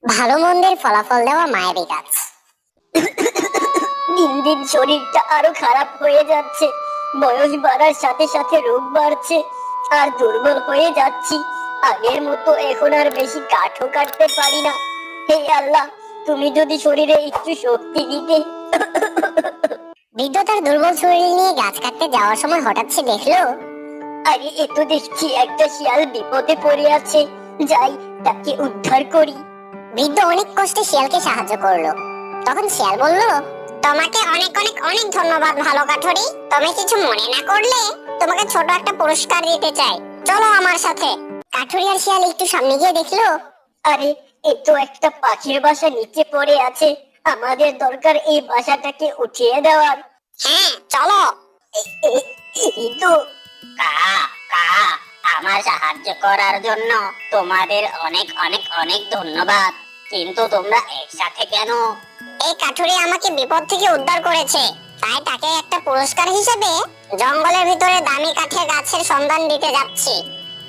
ভালো মন্দের ফলাফল দেওয়া মায়াবী গাছ। দিন দিন শরীরটা আরো খারাপ হয়ে যাচ্ছে। বয়স বাড়ার সাথে সাথে রোগ বাড়ছে, আর দুর্বল হয়ে যাচ্ছি। আগের মতো এখন আর বেশি কাঠও কাটতে পারি না। হে আল্লাহ, তুমি যদি শরীরে একটু শক্তি দিতে। বৃদ্ধ তার দুর্বল শরীর নিয়ে গাছ কাটতে যাওয়ার সময় হঠাৎ সে দেখলো আরে এ তো দেখছি একটা শিয়াল বিপদে পড়ে আছে। যাই, তাকে উদ্ধার করি। বৃদ্ধ অনেক কষ্টে শিয়ালকে সাহায্য করলো। তখন শিয়াল বলল, তোমাকে অনেক অনেক অনেক ধন্যবাদ ভালো কাঠুরি। তুমি কিছু মনে না করলে তোমাকে ছোট একটা পুরস্কার দিতে চাই, চলো আমার সাথে। কাঠুরি আর শিয়াল একটু সামনে গিয়ে দেখলো আরে এ তো একটা পাখির বাসা নিচে পড়ে আছে। আমাদের দরকার এই বাসাটাকে উঠিয়ে দেওয়ার। হ্যাঁ চলো। এই তো কা কা আমার সাহায্য করার জন্য তোমাদের অনেক অনেক অনেক ধন্যবাদ। কিন্তু তোমরা একসাথে কেন? এই কাঠুরি আমাকে বিপদ থেকে উদ্ধার করেছে, তাই তাকে একটা পুরস্কার হিসেবে জঙ্গলের ভিতরে দামি কাঠের গাছের সন্ধান দিতে যাচ্ছি।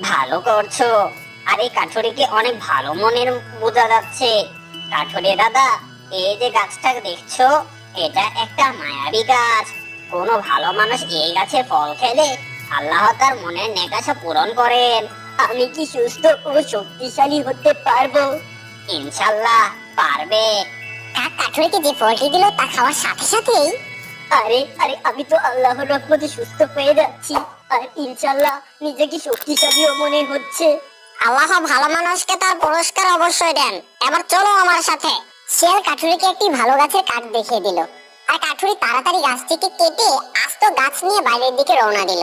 ভালো করছো। আরে কাঠুরিকে অনেক ভালো মনের বোঝা যাচ্ছে। কাঠুরি দাদা, এই যে গাছটা দেখছো, এটা একটা মায়াবী গাছ। কোনো ভালো মানুষ এই গাছের ফল খেলে আল্লাহ তার মনের নেকাশা পূরণ করেন। আমি কি সুস্থ ও শক্তিশালী হতে পারবো? ইনশাল্লাহ পারবে। কাক কাঠুরিকে যে ফলটি দিল তা খাওয়ার সাথে সাথেই আরে আরে আমি তো আল্লাহর রহমতে সুস্থ হয়ে যাচ্ছি, আর ইনশাল্লাহ নিজেকে শক্তিশালীও মনে হচ্ছে। আল্লাহ ভালো মানুষকে তার পুরস্কার অবশ্যই দেন। এবার চলো আমার সাথে। শিয়াল কাঠুরিকে একটি ভালো গাছের কাঠ দেখিয়ে দিল, আর কাঠুরি তাড়াতাড়ি গাছটিকে কেটে আস্ত গাছ নিয়ে বাইরের দিকে রওনা দিল।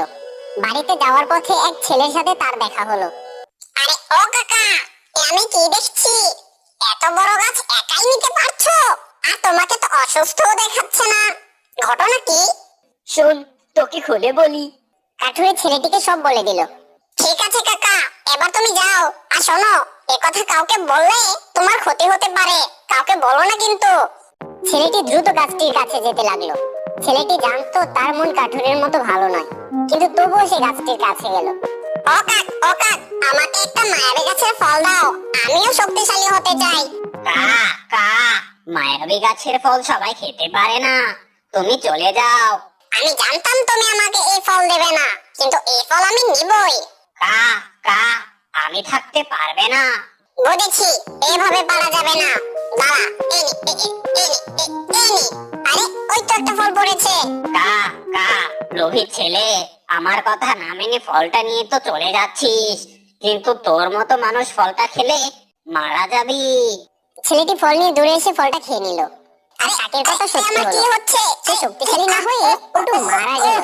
বাড়িতে যাওয়ার পথে এক ছেলের সাথে তার দেখা হলো। আরে ও কাকা, আমি কি দেখছি, এত বড় গাছ একাই নিতে পারছো? আর তোমাকে তো অসুস্থও দেখাচ্ছে না, ঘটনা কি? শোন, তোকে খুলে বলি। কাঠুরি ছেলেটিকে সব বলে দিল। ঠিক আছে কাকা, এবার তুমি যাও। আর শোনো, এ কথা কাউকে বললে তোমার ক্ষতি হতে পারে, কাউকে বলো না কিন্তু। ছেলেটি দ্রুত গাছটির কাছে যেতে লাগলো। ছেলেটি জানতো তার মন কাঠুরের মতো ভালো নয়, কিন্তু তবুও সে গাছটির কাছে গেল। ও কাক, ও কাক, আমাকে একটা মায়াবী গাছের ফল দাও, আমিও শক্তিশালী হতে চাই। কা কা মায়াবী গাছের ফল সবাই খেতে পারে না, তুমি চলে যাও। আমি জানতাম তুমি আমাকে এই ফল দেবে না, কিন্তু এই ফল আমি নিবই। কা কা আমি থাকতে পারবে না। বুঝেছি, এভাবে পারা যাবে না। দাঁড়া, এই নে, এই নে। আরে ওই তো একটা ফল পড়েছে। কা কা লোভী ছেলে, আমার কথা না মেনে ফলটা নিয়ে তো চলে যাচ্ছিস, কিন্তু তোর মতো মানুষ ফলটা খেলে মারা যাবি। ছেলেটি ফল নিয়ে দূরে এসে ফলটা খেয়ে নিল। আর কাকের কথা সত্যি হলো, সে শক্তিশালী না হয়ে উল্টো মারা গেল।